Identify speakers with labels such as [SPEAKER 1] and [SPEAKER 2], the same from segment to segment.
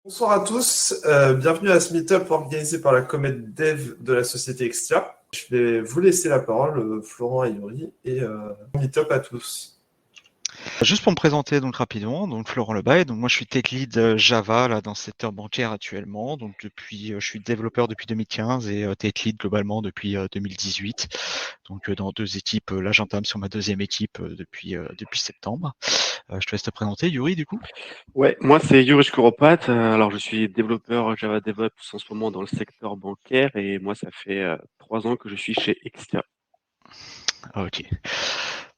[SPEAKER 1] Bonsoir à tous, bienvenue à ce meet-up organisé par la Comet Dev de la société Extia. Je vais vous laisser la parole, Florent et Yuri, et meet-up à tous.
[SPEAKER 2] Juste pour me présenter donc rapidement, donc Florent Lebaille, donc moi je suis tech lead Java là dans le secteur bancaire actuellement, donc je suis développeur depuis 2015 et tech lead globalement depuis 2018, donc dans deux équipes. Là j'entame sur ma deuxième équipe depuis septembre. Je te laisse te présenter, Yuri du coup.
[SPEAKER 3] Ouais, moi c'est Yuri Kuropat. Alors je suis développeur Java DevOps en ce moment dans le secteur bancaire et moi ça fait 3 ans que je suis chez Extia.
[SPEAKER 2] Ok.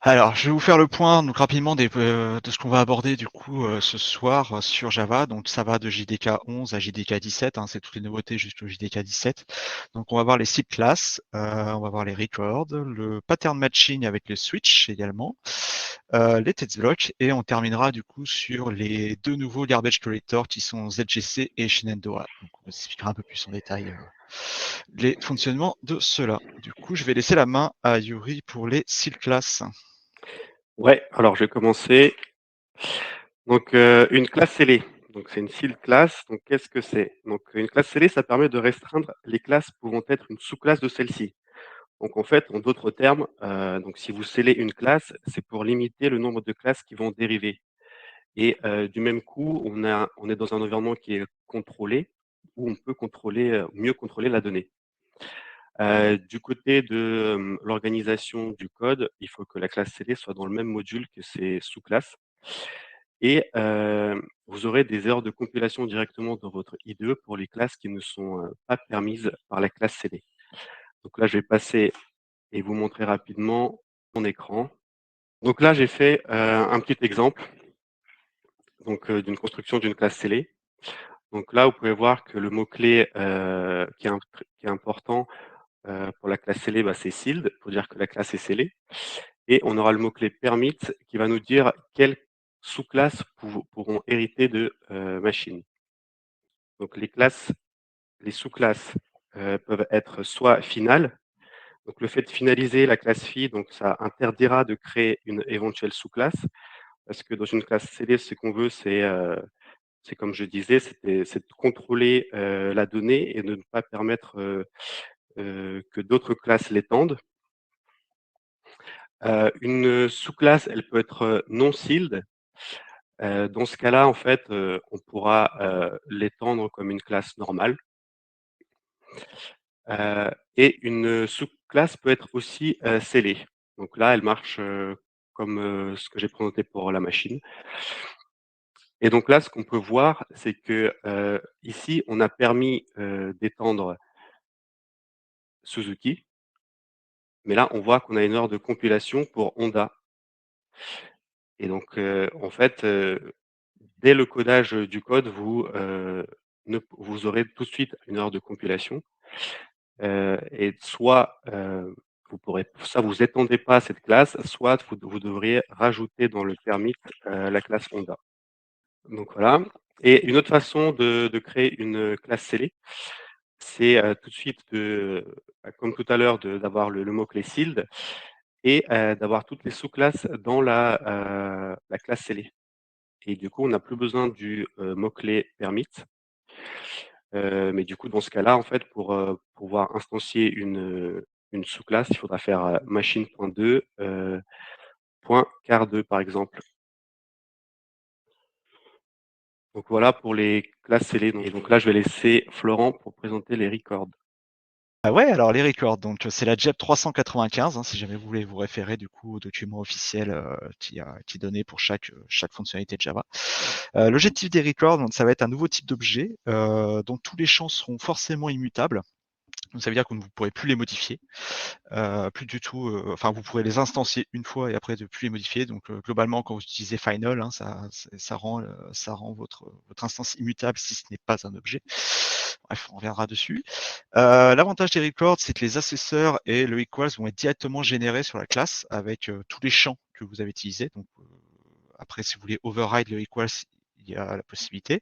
[SPEAKER 2] Alors, je vais vous faire le point donc rapidement de ce qu'on va aborder du coup ce soir sur Java. Donc, ça va de JDK 11 à JDK 17. Hein, c'est toutes les nouveautés jusqu'au JDK 17. Donc, on va voir les types classes, on va voir les records, le pattern matching avec le switch également, les test blocks et on terminera du coup sur les deux nouveaux garbage collectors qui sont ZGC et Shenandoah. Donc, on expliquera un peu plus en détail les fonctionnements de ceux-là. Du coup, je vais laisser la main à Yuri pour les seal classes.
[SPEAKER 3] Ouais, alors je vais commencer. Donc une classe scellée. Donc c'est une sealed class. Donc qu'est-ce que c'est? Donc une classe scellée, ça permet de restreindre les classes pouvant être une sous-classe de celle-ci. Donc en fait, en d'autres termes, donc si vous scellez une classe, c'est pour limiter le nombre de classes qui vont dériver. Et du même coup, on est dans un environnement qui est contrôlé, où on peut contrôler, mieux contrôler la donnée. Du côté de l'organisation du code, il faut que la classe CD soit dans le même module que ses sous-classes. Et vous aurez des erreurs de compilation directement dans votre IDE pour les classes qui ne sont pas permises par la classe CD. Donc là, je vais passer et vous montrer rapidement mon écran. Donc là, j'ai fait un petit exemple donc d'une construction d'une classe scellée. Donc là, vous pouvez voir que le mot-clé qui est important pour la classe scellée, bah, c'est sealed, pour dire que la classe est scellée. Et on aura le mot-clé permit qui va nous dire quelles sous-classes pourront hériter de machine. Donc les sous-classes peuvent être soit finales. Donc le fait de finaliser la classe phi, donc ça interdira de créer une éventuelle sous-classe, parce que dans une classe scellée, ce qu'on veut, c'est comme je disais, c'est de contrôler la donnée et de ne pas permettre que d'autres classes l'étendent. Une sous-classe, elle peut être non sealed. Dans ce cas-là, en fait, on pourra l'étendre comme une classe normale. Et une sous-classe peut être aussi scellée. Donc là, elle marche comme ce que j'ai présenté pour la machine. Et donc là, ce qu'on peut voir, c'est que ici, on a permis d'étendre Suzuki, mais là, on voit qu'on a une erreur de compilation pour Honda. Et donc, en fait, dès le codage du code, vous aurez tout de suite une erreur de compilation. Et soit vous étendez pas cette classe, soit vous devriez rajouter dans le permit la classe Honda. Donc voilà. Et une autre façon de créer une classe scellée, c'est tout de suite comme tout à l'heure, d'avoir le mot-clé sealed et d'avoir toutes les sous-classes dans la classe scellée. Et du coup, on n'a plus besoin du mot-clé permit. Mais du coup, dans ce cas-là, en fait, pour pouvoir instancier une sous-classe, il faudra faire machine.2 .char2 par exemple. Donc voilà pour les classes scellées. Et donc là, je vais laisser Florent pour présenter les records.
[SPEAKER 2] Ah ouais, alors les records, donc c'est la JEP 395, hein, si jamais vous voulez vous référer du coup au document officiel qui est donné pour chaque fonctionnalité de Java. L'objectif des records, donc ça va être un nouveau type d'objet dont tous les champs seront forcément immutables. Donc ça veut dire que vous ne pourrez plus les modifier, plus du tout. Enfin, vous pourrez les instancier une fois et après de plus les modifier. Donc globalement, quand vous utilisez final, hein, ça rend votre instance immutable si ce n'est pas un objet. Bref, on reviendra dessus. L'avantage des records, c'est que les assesseurs et le equals vont être directement générés sur la classe avec tous les champs que vous avez utilisés. Donc après, si vous voulez override le equals, il y a la possibilité.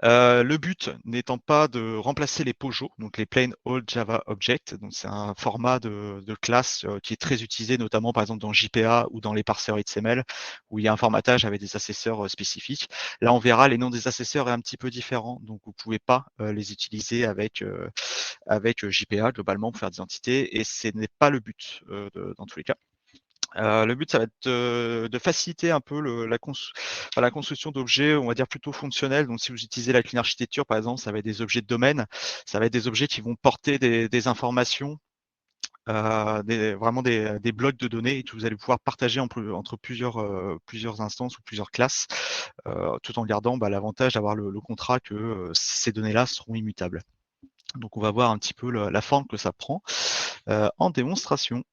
[SPEAKER 2] Le but n'étant pas de remplacer les POJO, donc les Plain Old Java Object. Donc c'est un format de classe qui est très utilisé, notamment par exemple dans JPA ou dans les parseurs XML, où il y a un formatage avec des assesseurs spécifiques. Là, on verra, les noms des assesseurs est un petit peu différent, donc vous pouvez pas les utiliser avec JPA globalement pour faire des entités, et ce n'est pas le but dans tous les cas. Le but, ça va être de faciliter un peu la construction d'objets, on va dire plutôt fonctionnels. Donc, si vous utilisez la clean architecture, par exemple, ça va être des objets de domaine, ça va être des objets qui vont porter des informations, vraiment des blocs de données et que vous allez pouvoir partager entre plusieurs instances ou plusieurs classes, tout en gardant l'avantage d'avoir le contrat que ces données-là seront immutables. Donc, on va voir un petit peu la forme que ça prend en démonstration.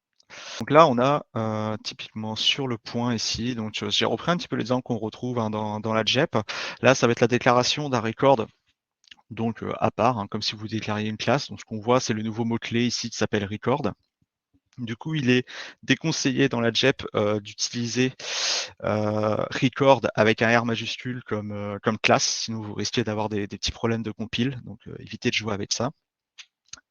[SPEAKER 2] Donc là, on a typiquement sur le point ici, donc j'ai repris un petit peu l'exemple qu'on retrouve dans la JEP. Là, ça va être la déclaration d'un record, donc à part, comme si vous déclariez une classe. Donc ce qu'on voit, c'est le nouveau mot-clé ici qui s'appelle record. Du coup, il est déconseillé dans la JEP d'utiliser record avec un R majuscule comme classe, sinon vous risquez d'avoir des petits problèmes de compile, donc évitez de jouer avec ça.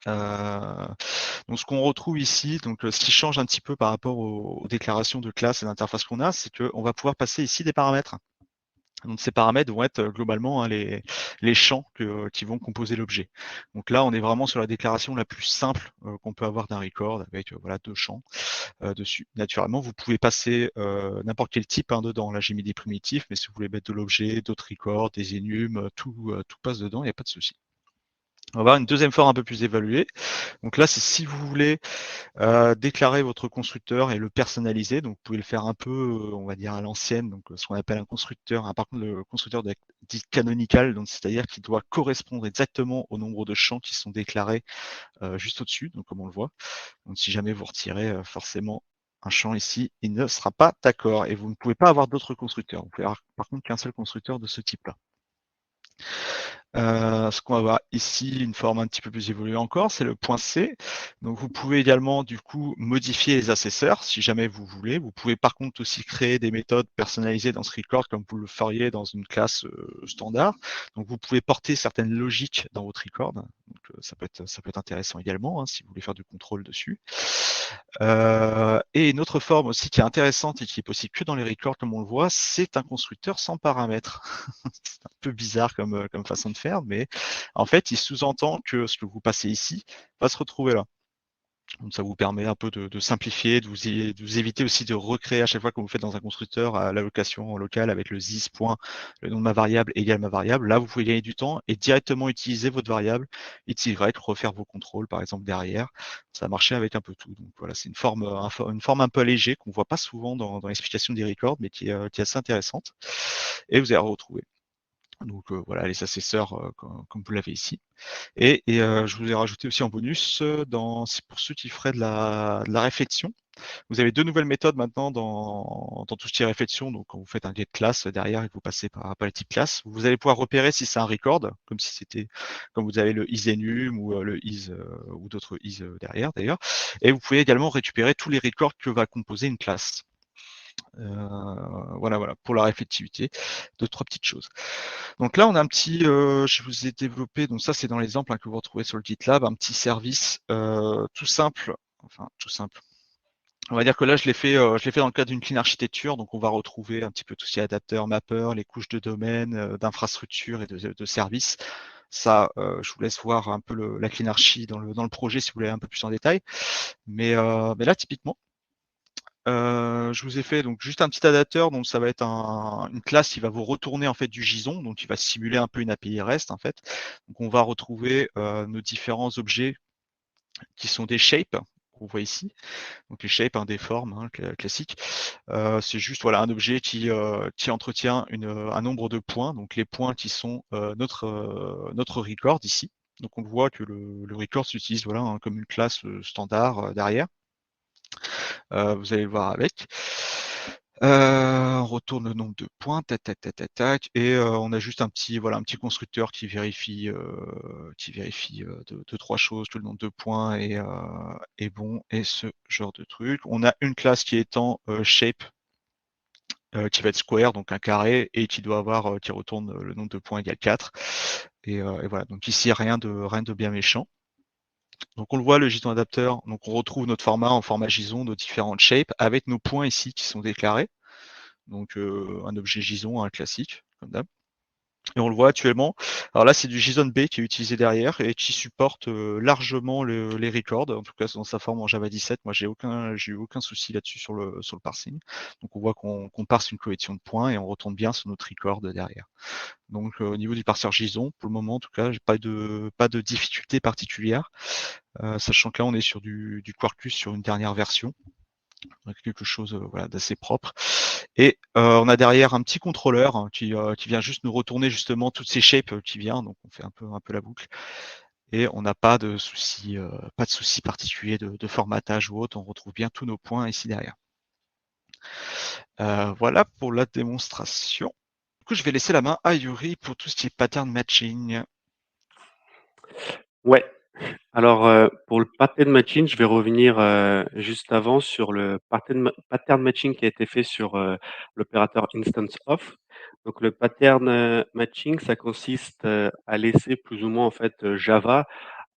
[SPEAKER 2] Donc ce qu'on retrouve ici, donc ce qui change un petit peu par rapport aux déclarations de classe et d'interface qu'on a, c'est qu'on va pouvoir passer ici des paramètres. Donc ces paramètres vont être globalement les champs qui vont composer l'objet. Donc là, on est vraiment sur la déclaration la plus simple qu'on peut avoir d'un record avec voilà 2 champs dessus. Naturellement, vous pouvez passer n'importe quel type dedans. Là, j'ai mis des primitifs, mais si vous voulez mettre de l'objet, d'autres records, des enums, tout passe dedans, il n'y a pas de souci. On va avoir une deuxième forme un peu plus évaluée. Donc là, c'est si vous voulez déclarer votre constructeur et le personnaliser. Donc vous pouvez le faire un peu, on va dire à l'ancienne, donc ce qu'on appelle un constructeur. Par contre, le constructeur dit canonical, donc c'est-à-dire qu'il doit correspondre exactement au nombre de champs qui sont déclarés juste au-dessus, donc comme on le voit. Donc si jamais vous retirez forcément un champ ici, il ne sera pas d'accord et vous ne pouvez pas avoir d'autres constructeurs. Vous pouvez avoir par contre qu'un seul constructeur de ce type-là. Ce qu'on va voir ici, une forme un petit peu plus évoluée encore, c'est le point C. Donc vous pouvez également du coup modifier les assesseurs si jamais vous voulez. Vous pouvez par contre aussi créer des méthodes personnalisées dans ce record comme vous le feriez dans une classe standard. Donc vous pouvez porter certaines logiques dans votre record. Donc ça peut être intéressant également si vous voulez faire du contrôle dessus. Et une autre forme aussi qui est intéressante et qui est possible que dans les records comme on le voit, c'est un constructeur sans paramètres. C'est un peu bizarre comme façon de faire, mais en fait, il sous-entend que ce que vous passez ici va se retrouver là. Donc ça vous permet un peu de simplifier, de vous éviter aussi de recréer à chaque fois que vous faites dans un constructeur à l'allocation locale avec le this point, le nom de ma variable égale ma variable. Là, vous pouvez gagner du temps et directement utiliser votre variable XY, refaire vos contrôles par exemple derrière. Ça marchait avec un peu tout. Donc voilà, c'est une forme un peu allégée qu'on voit pas souvent dans l'explication des records, mais qui est assez intéressante. Et vous allez retrouver. Donc voilà, les assesseurs comme vous l'avez ici. Et je vous ai rajouté aussi en bonus, c'est pour ceux qui feraient de la réflexion. Vous avez 2 nouvelles méthodes maintenant dans tout ce qui est réflexion. Donc quand vous faites un get class derrière et que vous passez par le type classe, vous allez pouvoir repérer si c'est un record, comme vous avez le isenum ou le is ou d'autres is derrière d'ailleurs. Et vous pouvez également récupérer tous les records que va composer une classe. Voilà, pour la réflexivité. 2-3 petites choses. Donc là, on a un petit, je vous ai développé, donc ça c'est dans l'exemple que vous retrouvez sur le GitLab, un petit service tout simple. On va dire que là, je l'ai fait dans le cadre d'une clean architecture, donc on va retrouver un petit peu tout ce qui est adapteur, mapper, les couches de domaine, d'infrastructure et de services. Ça, je vous laisse voir un peu la clean archi dans le projet si vous voulez un peu plus en détail. Mais là, typiquement, je vous ai fait donc juste un petit adapteur, donc ça va être une classe qui va vous retourner en fait du JSON, donc il va simuler un peu une API REST en fait. Donc on va retrouver nos différents objets qui sont des shapes qu'on voit ici. Donc les shapes, des formes classiques. C'est juste voilà un objet qui entretient un nombre de points, donc les points qui sont notre record ici. Donc on voit que le record s'utilise voilà comme une classe standard derrière. Vous allez le voir avec. On retourne le nombre de points, tac, tac, tac, tac, tac, et on a juste un petit constructeur qui vérifie 2-3 choses, que le nombre de points est bon, et ce genre de truc. On a une classe qui est en shape qui va être square, donc un carré, et qui doit avoir, qui retourne le nombre de points égale 4. Et voilà, donc ici, rien de bien méchant. Donc on le voit, le JSON adapteur, donc on retrouve notre format en format JSON, nos différentes shapes, avec nos points ici qui sont déclarés. Donc un objet JSON, un classique, comme d'hab. Et on le voit actuellement. Alors là, c'est du JSON-B qui est utilisé derrière et qui supporte largement les records, en tout cas dans sa forme en Java 17. Moi, j'ai eu aucun souci là-dessus sur le parsing. Donc on voit qu'on parse une collection de points et on retourne bien sur notre record derrière. Donc au niveau du parseur JSON, pour le moment, en tout cas, j'ai pas de difficulté particulière, sachant que là, on est sur du Quarkus sur une dernière version. Donc quelque chose voilà, d'assez propre. Et on a derrière un petit contrôleur qui vient juste nous retourner justement toutes ces shapes qui vient, donc on fait un peu la boucle. Et on n'a pas de souci particulier de formatage ou autre, on retrouve bien tous nos points ici derrière. Voilà pour la démonstration. Du coup, je vais laisser la main à Yuri pour tout ce qui est pattern matching.
[SPEAKER 3] Ouais. Alors, pour le pattern matching, je vais revenir, juste avant sur le pattern matching qui a été fait sur, l'opérateur instance of. Donc le pattern, matching, ça consiste, à laisser plus ou moins en fait, Java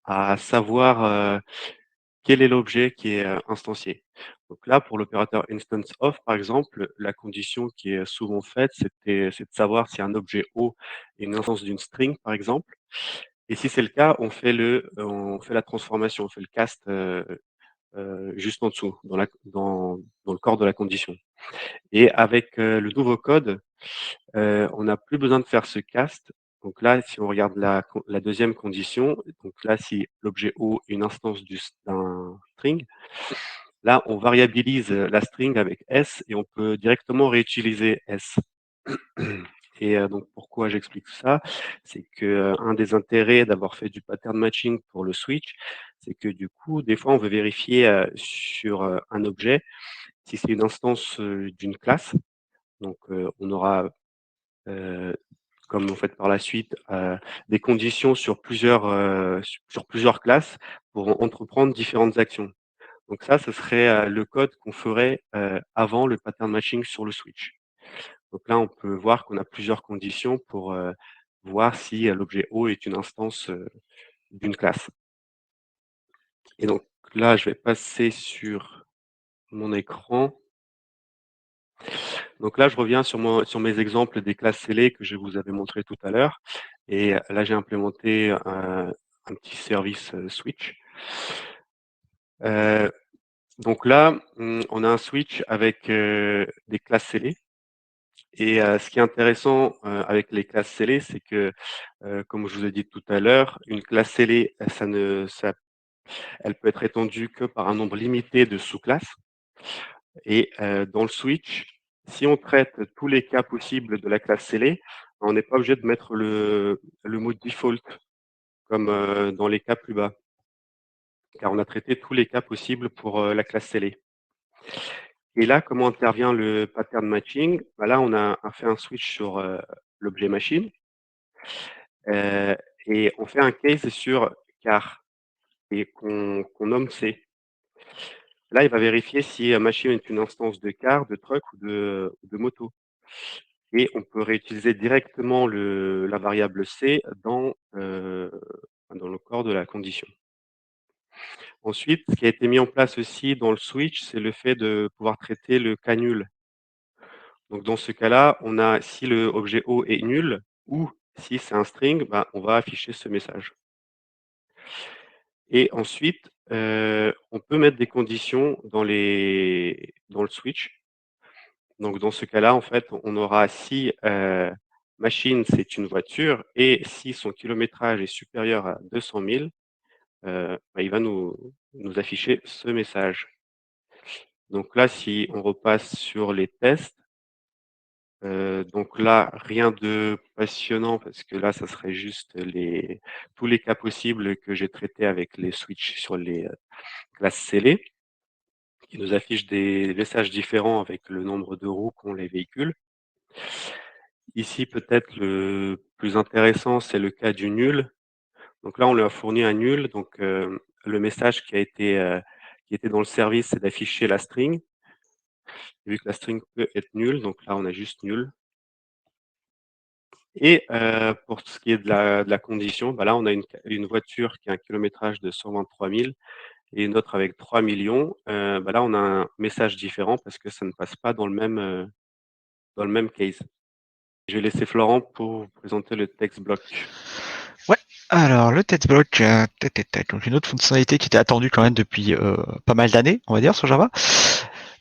[SPEAKER 3] à savoir, quel est l'objet qui est, instancié. Donc là, pour l'opérateur instance of, par exemple, la condition qui est souvent faite, c'est de savoir si un objet O est une instance d'une string, par exemple. Et si c'est le cas, on fait la transformation, on fait le cast, juste en dessous, dans le corps de la condition. Et avec, le nouveau code, on n'a plus besoin de faire ce cast. Donc là, si on regarde la deuxième condition, donc là, si l'objet O est une instance d'un string, là, on variabilise la string avec S et on peut directement réutiliser S. Et donc pourquoi j'explique ça? C'est que, un des intérêts d'avoir fait du pattern matching pour le switch, c'est que du coup, des fois, on veut vérifier, sur, un objet si c'est une instance, d'une classe. Donc, on aura, heu, comme vous faites par la suite, des conditions sur plusieurs classes pour entreprendre différentes actions. Donc ça, ce serait, le code qu'on ferait, avant le pattern matching sur le switch. Donc là, on peut voir qu'on a plusieurs conditions pour, voir si, l'objet O est une instance, d'une classe. Et donc là, je vais passer sur mon écran. Donc là, je reviens sur mes exemples des classes scellées que je vous avais montré tout à l'heure. Et là, j'ai implémenté un petit service, switch. Donc là, on a un switch avec, des classes scellées. Et ce qui est intéressant, avec les classes scellées, c'est que, comme je vous ai dit tout à l'heure, une classe scellée, elle peut être étendue que par un nombre limité de sous-classes. Et dans le switch, si on traite tous les cas possibles de la classe scellée, on n'est pas obligé de mettre le mot default comme, dans les cas plus bas, car on a traité tous les cas possibles pour, la classe scellée. Et là, comment intervient le pattern matching? Bah là, on a fait un switch sur, l'objet machine, heu et on fait un case sur car et qu'on nomme C. Là, il va vérifier si, machine est une instance de car, de truck ou de moto. Et on peut réutiliser directement la variable C dans le corps de la condition. Ensuite, ce qui a été mis en place aussi dans le switch, c'est le fait de pouvoir traiter le cas nul. Donc dans ce cas-là, on a si le objet O est nul ou si c'est un string, ben, on va afficher ce message. Et ensuite, on peut mettre des conditions dans le switch. Donc dans ce cas-là, en fait, on aura si, machine, c'est une voiture et si son kilométrage est supérieur à 200 000, bah, il va nous afficher ce message. Donc là, si on repasse sur les tests, donc là, rien de passionnant parce que là, ça serait juste tous les cas possibles que j'ai traités avec les switches sur les, classes scellées, qui nous affichent des messages différents avec le nombre de roues qu'ont les véhicules. Ici, peut-être le plus intéressant, c'est le cas du nul. Donc là, on lui a fourni un nul, donc le message qui était dans le service, c'est d'afficher la string. vu que la string peut être nulle, donc là on a juste nul. Et pour ce qui est de la condition, bah là on a une voiture qui a un kilométrage de 123 000 et une autre avec 3 millions. Bah là on a un message différent parce que ça ne passe pas dans le même case. Je vais laisser Florent pour vous présenter le text block.
[SPEAKER 2] Ouais, alors le text block, donc une autre fonctionnalité qui était attendue quand même depuis pas mal d'années, on va dire, sur Java.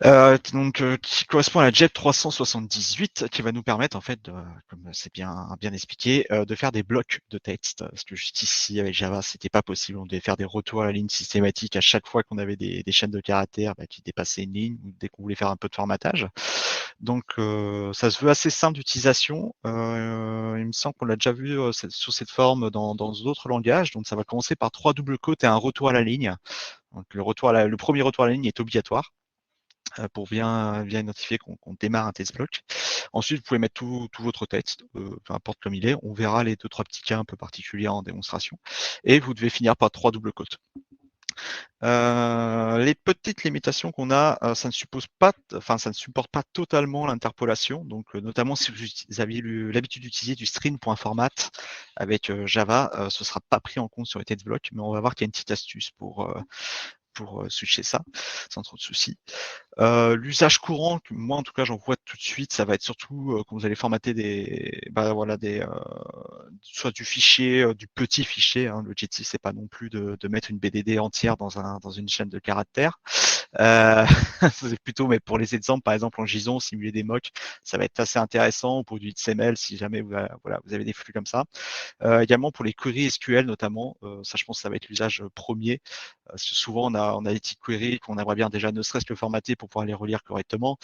[SPEAKER 2] Qui correspond à la JEP 378, qui va nous permettre en fait, comme c'est bien expliqué, de faire des blocs de texte. Parce que jusqu'ici avec Java, c'était pas possible. On devait faire des retours à la ligne systématiques à chaque fois qu'on avait des chaînes de caractères qui dépassaient une ligne ou dès qu'on voulait faire un peu de formatage. Donc ça se veut assez simple d'utilisation. Il me semble qu'on l'a déjà vu sous cette forme dans d'autres langages. Donc ça va commencer par 3 doubles quotes et un retour à la ligne. Donc le premier retour à la ligne est obligatoire pour bien identifier qu'on démarre un test block. Ensuite, vous pouvez mettre tout votre texte, peu importe comme il est. On verra les 2-3 petits cas un peu particuliers en démonstration. Et vous devez finir par 3 doubles quotes. Les petites limitations qu'on a, ça ne supporte pas totalement l'interpolation. Donc, notamment si vous aviez l'habitude d'utiliser du string.format avec Java, ce ne sera pas pris en compte sur les test blocks, mais on va voir qu'il y a une petite astuce pour switcher ça sans trop de soucis. L'usage courant, moi en tout cas j'en vois tout de suite, ça va être surtout quand vous allez formater soit du fichier, du petit fichier. L'objectif c'est pas non plus de mettre une BDD entière dans une chaîne de caractères. C'est plutôt, mais pour les exemples, par exemple en JSON, simuler des mocks, ça va être assez intéressant pour du XML si jamais vous avez des flux comme ça. Également pour les queries SQL notamment, ça je pense que ça va être l'usage premier. Parce que souvent on a des petites queries qu'on aimerait bien déjà ne serait-ce que formater pour pouvoir les relire correctement,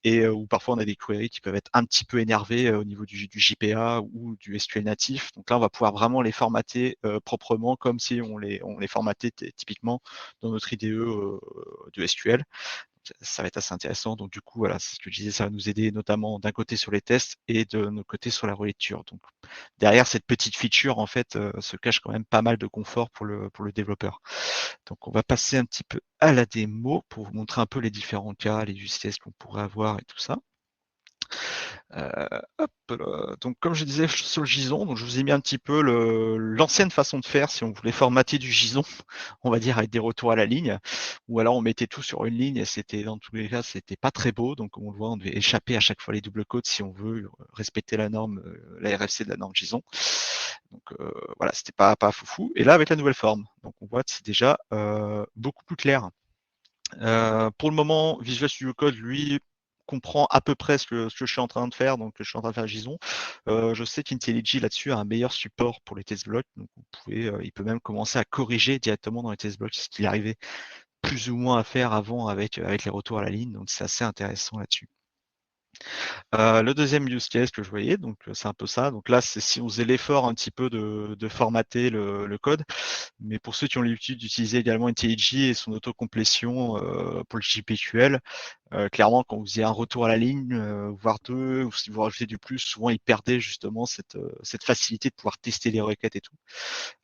[SPEAKER 2] et ou parfois on a des queries qui peuvent être un petit peu énervées au niveau du JPA ou du SQL natif. Donc là on va pouvoir vraiment les formater proprement comme si on les formatait typiquement dans notre IDE de SQL. Ça va être assez intéressant. Donc du coup, voilà, c'est ce que je disais, ça va nous aider notamment d'un côté sur les tests et de notre côté sur la relecture. Donc derrière cette petite feature, en fait, se cache quand même pas mal de confort pour le développeur. Donc on va passer un petit peu à la démo pour vous montrer un peu les différents cas, les use cases qu'on pourrait avoir et tout ça. Donc comme je disais sur le JSON, donc je vous ai mis un petit peu l'ancienne façon de faire si on voulait formater du JSON, on va dire avec des retours à la ligne, ou alors on mettait tout sur une ligne et c'était dans tous les cas c'était pas très beau, donc comme on le voit on devait échapper à chaque fois les doubles quotes si on veut respecter la norme, la RFC de la norme JSON. Donc voilà, c'était pas foufou. Et là avec la nouvelle forme, donc on voit que c'est déjà beaucoup plus clair. Pour le moment, Visual Studio Code, lui, comprend à peu près ce que je suis en train de faire, donc je suis en train de faire JSON. Je sais qu'IntelliJ là-dessus a un meilleur support pour les test blocks, donc il peut même commencer à corriger directement dans les test blocks, ce qu'il arrivait plus ou moins à faire avant avec les retours à la ligne, donc c'est assez intéressant là-dessus. Le deuxième use case que je voyais, donc c'est un peu ça. Donc là, c'est si on faisait l'effort un petit peu de formater le code, mais pour ceux qui ont l'habitude d'utiliser également IntelliJ et son autocomplétion pour le JPQL, clairement, quand vous faisiez un retour à la ligne, voire deux, ou si vous rajoutez du plus, souvent ils perdaient justement cette facilité de pouvoir tester les requêtes et tout.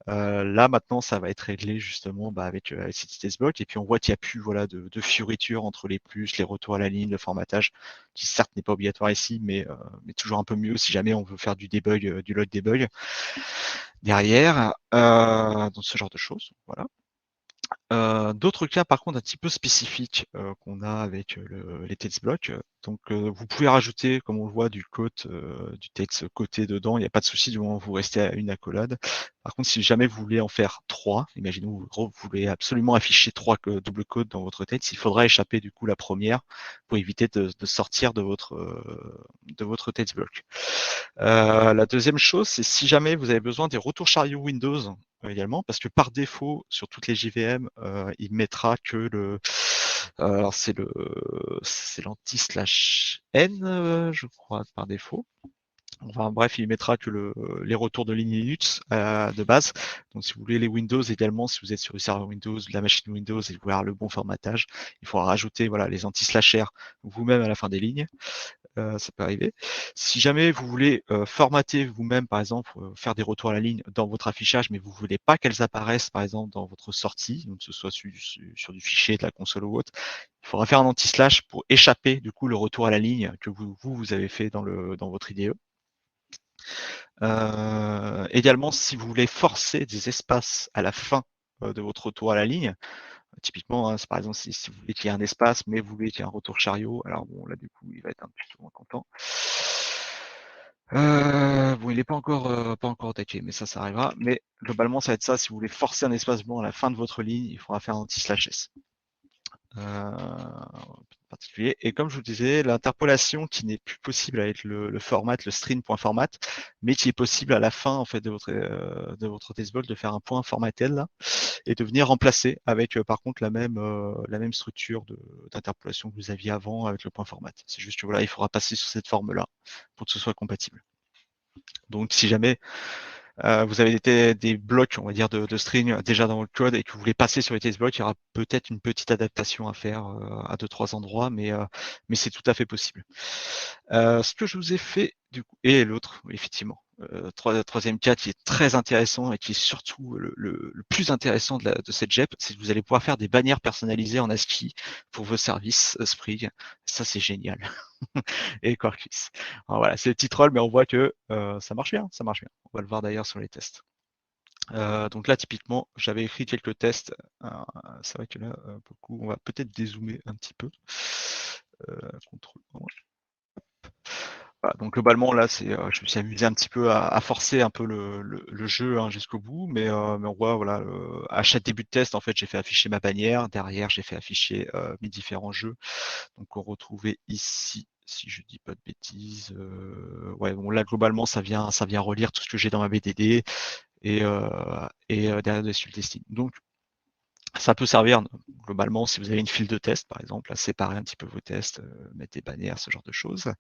[SPEAKER 2] Là maintenant, ça va être réglé justement avec ces test blocks, et puis on voit qu'il n'y a plus de fioriture entre les plus, les retours à la ligne, le formatage, qui certes n'est pas obligatoire ici, mais toujours un peu mieux si jamais on veut faire du debug, du log debug derrière, dans ce genre de choses. Voilà. D'autres cas par contre un petit peu spécifiques qu'on a avec les text blocks. Donc vous pouvez rajouter, comme on le voit, du code, du texte côté dedans, il n'y a pas de souci du moment où vous restez à une accolade. Par contre, si jamais vous voulez en faire 3, imaginons vous voulez absolument afficher 3 double codes dans votre texte, il faudra échapper du coup la première pour éviter de sortir de votre text block. La deuxième chose, c'est si jamais vous avez besoin des retours chariot Windows également, parce que par défaut, sur toutes les JVM, il mettra que alors c'est l'anti/n, je crois, par défaut. Enfin bref, il mettra que les retours de ligne Linux de base. Donc si vous voulez les Windows également, si vous êtes sur le serveur Windows, la machine Windows et vous voulez avoir le bon formatage, il faudra rajouter les anti/r vous-même à la fin des lignes. ça peut arriver. Si jamais vous voulez formater vous-même, par exemple, faire des retours à la ligne dans votre affichage, mais vous ne voulez pas qu'elles apparaissent, par exemple, dans votre sortie, donc que ce soit sur du fichier, de la console ou autre, il faudra faire un anti-slash pour échapper du coup le retour à la ligne que vous avez fait dans votre IDE. Également, si vous voulez forcer des espaces à la fin de votre retour à la ligne, typiquement, hein, par exemple, si vous voulez qu'il y ait un espace, mais vous voulez qu'il y ait un retour chariot, alors bon, là, du coup, il va être un petit peu moins content. Bon, il n'est pas encore attaqué, mais ça arrivera. Mais globalement, ça va être ça. Si vous voulez forcer un espace blanc à la fin de votre ligne, il faudra faire un anti-slash S. Particulier. Et comme je vous disais, l'interpolation qui n'est plus possible avec le format, le string.format, mais qui est possible à la fin en fait de votre testball de faire un point formattel là, et de venir remplacer avec par contre la même structure d'interpolation que vous aviez avant avec le point format. C'est juste que voilà, il faudra passer sur cette forme là pour que ce soit compatible. Donc si jamais vous avez des blocs, on va dire, de string déjà dans votre code et que vous voulez passer sur les test blocs, il y aura peut-être une petite adaptation à faire à 2-3 endroits, mais c'est tout à fait possible. Ce que je vous ai fait, du coup, et l'autre, effectivement, troisième cas qui est très intéressant et qui est surtout le plus intéressant de cette JEP, c'est que vous allez pouvoir faire des bannières personnalisées en ASCII pour vos services Spring. Ça, c'est génial. Et Quarkus. Alors voilà, c'est le petit troll, mais on voit que ça marche bien, ça marche bien. On va le voir d'ailleurs sur les tests. Donc là, typiquement, j'avais écrit quelques tests. C'est vrai que là, pour le coup, on va peut-être dézoomer un petit peu. Contrôle. Voilà, donc globalement, là, je me suis amusé un petit peu à forcer un peu le jeu hein, jusqu'au bout, mais on voit, voilà, à chaque début de test, en fait, j'ai fait afficher ma bannière. Derrière, j'ai fait afficher mes différents jeux. Donc on retrouvait ici, si je dis pas de bêtises, ouais, bon là globalement ça vient relire tout ce que j'ai dans ma BDD et derrière dessus le testing. Donc ça peut servir globalement si vous avez une file de tests par exemple, à séparer un petit peu vos tests, mettre des bannières, ce genre de choses.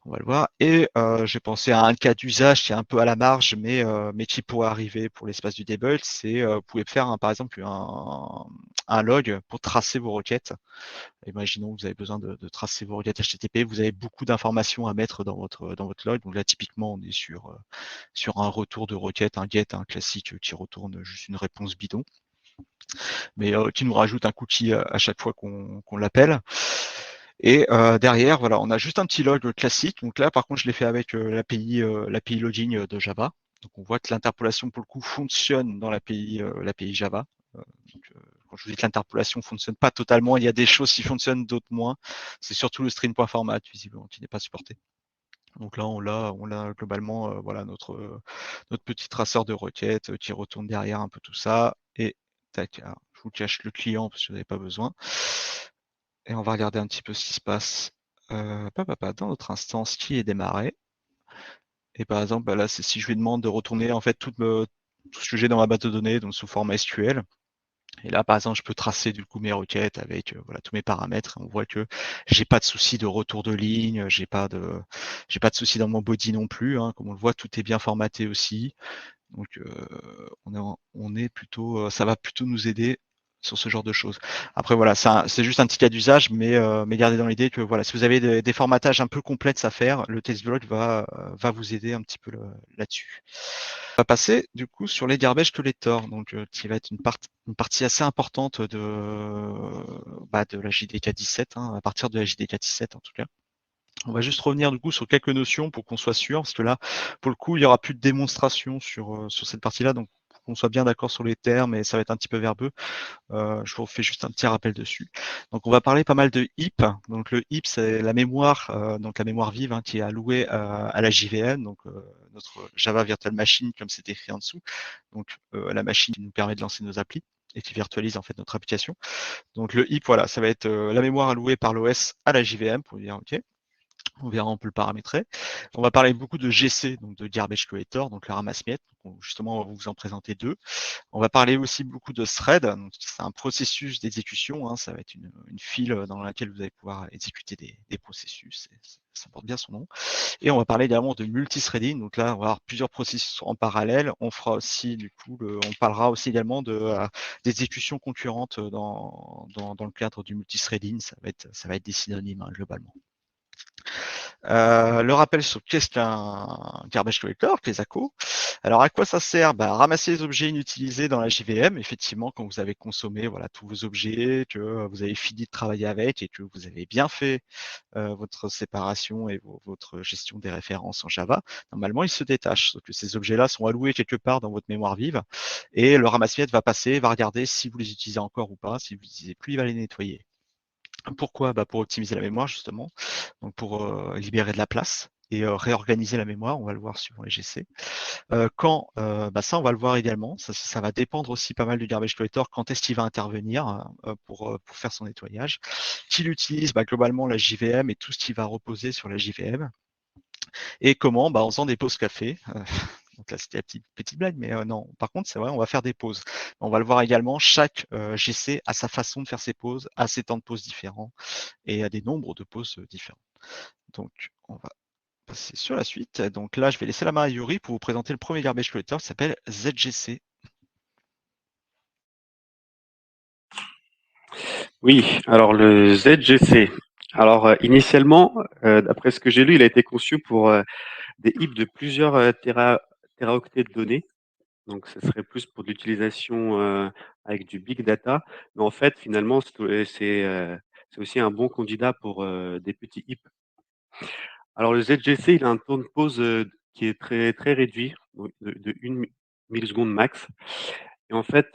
[SPEAKER 2] On va le voir. Et j'ai pensé à un cas d'usage qui est un peu à la marge, mais qui pourrait arriver pour l'espace du debug, c'est vous pouvez faire par exemple un log pour tracer vos requêtes. Imaginons que vous avez besoin de tracer vos requêtes HTTP, vous avez beaucoup d'informations à mettre dans votre log. Donc là, typiquement, on est sur un retour de requête, un get, un classique qui retourne juste une réponse bidon, mais qui nous rajoute un cookie à chaque fois qu'on l'appelle. Et derrière, voilà, on a juste un petit log classique. Donc là, par contre, je l'ai fait avec l'API logging de Java. Donc on voit que l'interpolation, pour le coup, fonctionne dans l'API Java. Quand je vous dis que l'interpolation ne fonctionne pas totalement, il y a des choses qui fonctionnent, d'autres moins. C'est surtout le string.format, visiblement, qui n'est pas supporté. Donc là, on l'a globalement, voilà, notre petit traceur de requêtes qui retourne derrière un peu tout ça. Et tac, alors, je vous cache le client parce que vous n'avez pas besoin. Et on va regarder un petit peu ce qui se passe dans notre instance qui est démarrée. Et par exemple, là, c'est si je lui demande de retourner en fait tout ce que j'ai dans ma base de données, donc sous format SQL. Et là, par exemple, je peux tracer du coup mes requêtes avec voilà tous mes paramètres. On voit que j'ai pas de souci de retour de ligne, j'ai pas de souci dans mon body non plus. Hein. Comme on le voit, tout est bien formaté aussi. Donc on est plutôt, ça va plutôt nous aider sur ce genre de choses. Après voilà, c'est juste un petit cas d'usage, mais gardez dans l'idée que voilà, si vous avez des formatages un peu complexes à faire, le test-block va vous aider un petit peu là-dessus. On va passer du coup sur les garbage collectors, donc qui va être une partie assez importante de la JDK 17, hein, à partir de la JDK 17 en tout cas. On va juste revenir du coup sur quelques notions pour qu'on soit sûr, parce que là, pour le coup, il n'y aura plus de démonstration sur cette partie-là, donc pour qu'on soit bien d'accord sur les termes, et ça va être un petit peu verbeux. Je vous refais juste un petit rappel dessus. Donc on va parler pas mal de heap. Donc le heap, c'est la mémoire, donc la mémoire vive hein, qui est allouée à la JVM, donc notre Java Virtual Machine, comme c'est écrit en dessous. Donc la machine qui nous permet de lancer nos applis et qui virtualise en fait notre application. Donc le heap, voilà, ça va être la mémoire allouée par l'OS à la JVM pour dire OK. On verra, on peut le paramétrer. On va parler beaucoup de GC, donc de Garbage Collector, donc le ramasse-miettes. Justement, on va vous en présenter deux. On va parler aussi beaucoup de thread. C'est un processus d'exécution. Hein, ça va être une file dans laquelle vous allez pouvoir exécuter des processus. Ça porte bien son nom. Et on va parler également de multithreading. Donc là, on va avoir plusieurs processus en parallèle. On fera aussi, du coup, on parlera aussi également d'exécution concurrente dans le cadre du multithreading. Ça va être des synonymes hein, globalement. Le rappel sur qu'est-ce qu'un garbage collector, les ACO. Alors à quoi ça sert? Bah, ramasser les objets inutilisés dans la JVM, effectivement, quand vous avez consommé voilà, tous vos objets, que vous avez fini de travailler avec et que vous avez bien fait votre séparation et votre gestion des références en Java, normalement ils se détachent. Sauf que ces objets-là sont alloués quelque part dans votre mémoire vive et le ramasse-miettes va passer, va regarder si vous les utilisez encore ou pas. Si vous les utilisez plus, il va les nettoyer. Pourquoi? Bah, pour optimiser la mémoire justement, donc pour libérer de la place et réorganiser la mémoire, on va le voir suivant les GC. Quand, bah ça on va le voir également, ça va dépendre aussi pas mal du garbage collector, quand est-ce qu'il va intervenir pour faire son nettoyage. Qu'il utilise bah, globalement la JVM et tout ce qui va reposer sur la JVM. Et comment? Bah, en faisant des pauses café. Donc là, c'était la petite blague, mais non. Par contre, c'est vrai, on va faire des pauses. On va le voir également, chaque GC a sa façon de faire ses pauses, a ses temps de pause différents et a des nombres de pauses différents. Donc, on va passer sur la suite. Donc là, je vais laisser la main à Yuri pour vous présenter le premier garbage collector qui s'appelle ZGC.
[SPEAKER 3] Oui, alors le ZGC. Alors initialement, d'après ce que j'ai lu, il a été conçu pour des heaps de plusieurs téraoctets de données. Donc ce serait plus pour de l'utilisation avec du big data. Mais en fait, finalement, c'est aussi un bon candidat pour des petits heaps. Alors le ZGC, il a un temps de pause qui est très, très réduit, donc de 1 milliseconde max. Et en fait,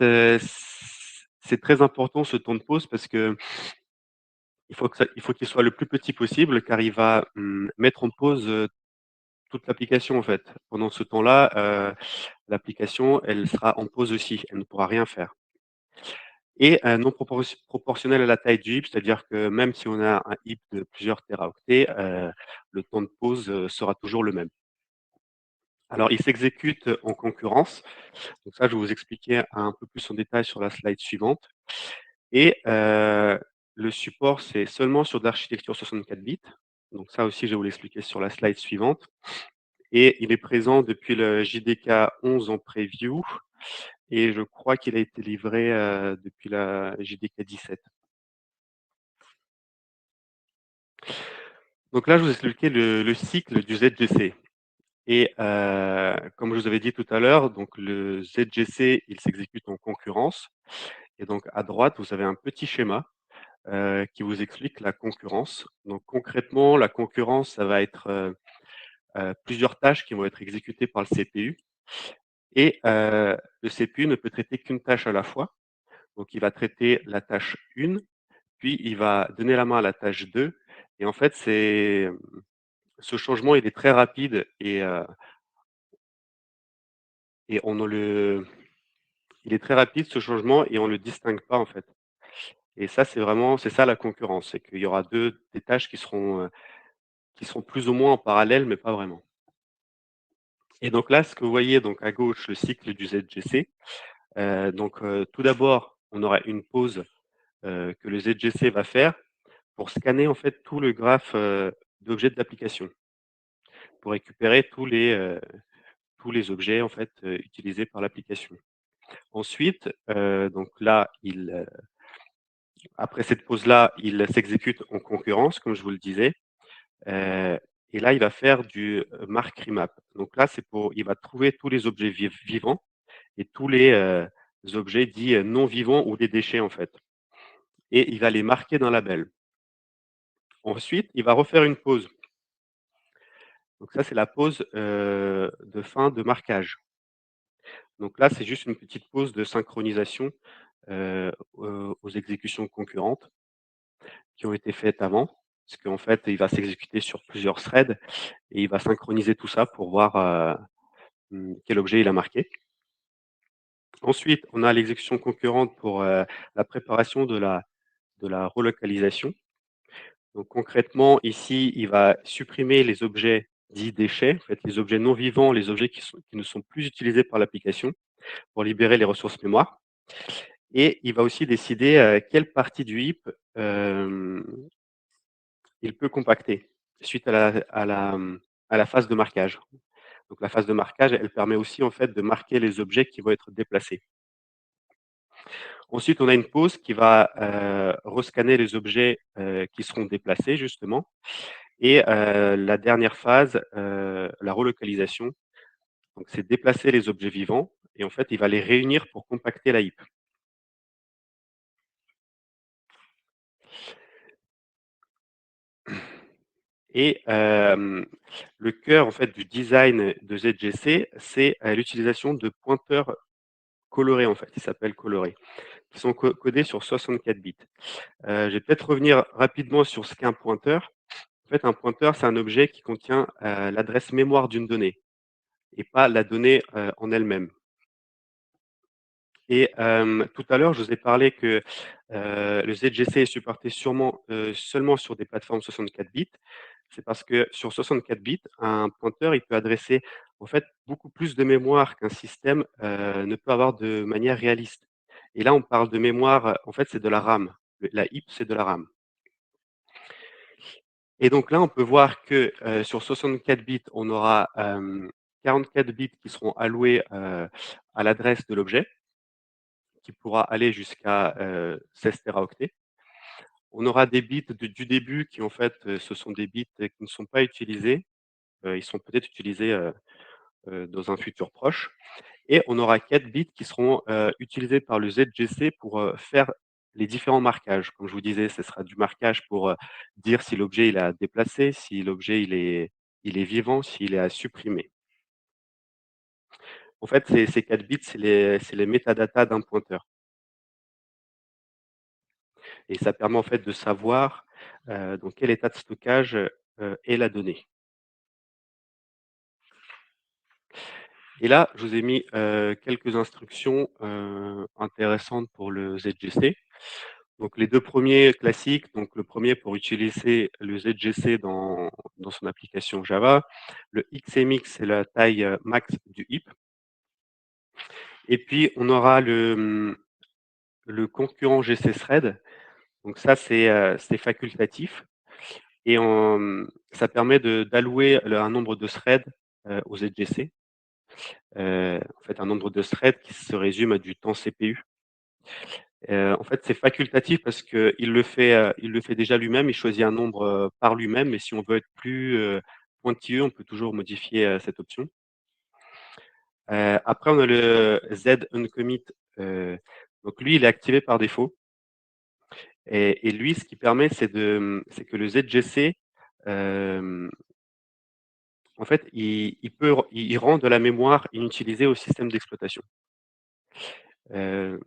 [SPEAKER 3] c'est très important ce temps de pause parce que il faut qu'il soit le plus petit possible car il va mettre en pause toute l'application en fait. Pendant ce temps-là, l'application, elle sera en pause aussi, elle ne pourra rien faire. Et non proportionnel à la taille du heap, c'est-à-dire que même si on a un heap de plusieurs téraoctets, le temps de pause sera toujours le même. Alors, il s'exécute en concurrence. Donc ça, je vais vous expliquer un peu plus en détail sur la slide suivante. Et le support, c'est seulement sur de l'architecture 64 bits. Donc ça aussi, je vais vous l'expliquer sur la slide suivante. Et il est présent depuis le JDK 11 en preview. Et je crois qu'il a été livré depuis la JDK 17. Donc là, je vous ai expliqué le cycle du ZGC. Et comme je vous avais dit tout à l'heure, donc le ZGC, il s'exécute en concurrence. Et donc à droite, vous avez un petit schéma qui vous explique la concurrence. Donc concrètement, la concurrence, ça va être plusieurs tâches qui vont être exécutées par le CPU. Et le CPU ne peut traiter qu'une tâche à la fois. Donc il va traiter la tâche 1, puis il va donner la main à la tâche 2. Et en fait, ce changement, il est très rapide et il est très rapide ce changement et on le distingue pas en fait. Et ça, c'est ça la concurrence, c'est qu'il y aura des tâches qui seront plus ou moins en parallèle, mais pas vraiment. Et donc là, ce que vous voyez donc à gauche, le cycle du ZGC. Tout d'abord, on aura une pause que le ZGC va faire pour scanner en fait tout le graphe d'objets de l'application, pour récupérer tous les objets en fait utilisés par l'application. Ensuite, donc là, après cette pause-là, il s'exécute en concurrence, comme je vous le disais. Et là, il va faire du mark remap. Donc là, il va trouver tous les objets vivants et tous les objets dits non vivants ou des déchets en fait. Et il va les marquer d'un label. Ensuite, il va refaire une pause. Donc ça, c'est la pause de fin de marquage. Donc là, c'est juste une petite pause de synchronisation aux exécutions concurrentes qui ont été faites avant. Parce qu'en fait, il va s'exécuter sur plusieurs threads et il va synchroniser tout ça pour voir quel objet il a marqué. Ensuite, on a l'exécution concurrente pour la préparation de la relocalisation. Donc concrètement, ici, il va supprimer les objets dits déchets, en fait, les objets non vivants, les objets qui ne sont plus utilisés par l'application pour libérer les ressources mémoire. Et il va aussi décider quelle partie du heap il peut compacter suite à la phase de marquage. Donc la phase de marquage, elle permet aussi en fait de marquer les objets qui vont être déplacés. Ensuite, on a une pause qui va rescanner les objets qui seront déplacés justement. Et la dernière phase, la relocalisation, donc c'est déplacer les objets vivants et en fait, il va les réunir pour compacter la heap. Et le cœur en fait du design de ZGC, c'est l'utilisation de pointeurs colorés en fait, ils s'appellent colorés, qui sont codés sur 64 bits. Je vais peut-être revenir rapidement sur ce qu'est un pointeur. En fait, un pointeur, c'est un objet qui contient l'adresse mémoire d'une donnée et pas la donnée en elle-même. Et tout à l'heure, je vous ai parlé que le ZGC est supporté seulement sur des plateformes 64 bits. C'est parce que sur 64 bits, un pointeur, il peut adresser en fait beaucoup plus de mémoire qu'un système ne peut avoir de manière réaliste. Et là, on parle de mémoire, en fait, c'est de la RAM. La heap, c'est de la RAM. Et donc là, on peut voir que sur 64 bits, on aura 44 bits qui seront alloués à l'adresse de l'objet, qui pourra aller jusqu'à 16 téraoctets. On aura des bits du début qui, en fait, ce sont des bits qui ne sont pas utilisés. Ils sont peut-être utilisés dans un futur proche. Et on aura 4 bits qui seront utilisés par le ZGC pour faire les différents marquages. Comme je vous disais, ce sera du marquage pour dire si l'objet il est à déplacer, si l'objet il est vivant, s'il est à supprimer. En fait, ces 4 bits, c'est les métadatas d'un pointeur. Et ça permet en fait de savoir dans quel état de stockage est la donnée. Et là, je vous ai mis quelques instructions intéressantes pour le ZGC. Donc les 2 premiers classiques, donc le premier pour utiliser le ZGC dans son application Java. Le XMX, c'est la taille max du heap. Et puis on aura le concurrent GCthread. Donc ça, c'est facultatif et ça permet d'allouer un nombre de threads au ZGC. En fait, un nombre de threads qui se résume à du temps CPU. En fait, c'est facultatif parce qu'il le fait déjà lui-même, il choisit un nombre, par lui-même, mais si on veut être plus, pointilleux, on peut toujours modifier, cette option. Après on a le Z uncommit, donc lui, il est activé par défaut et lui, ce qui permet, c'est que le ZGC, hem, en fait, il rend de la mémoire inutilisée au système d'exploitation. Heu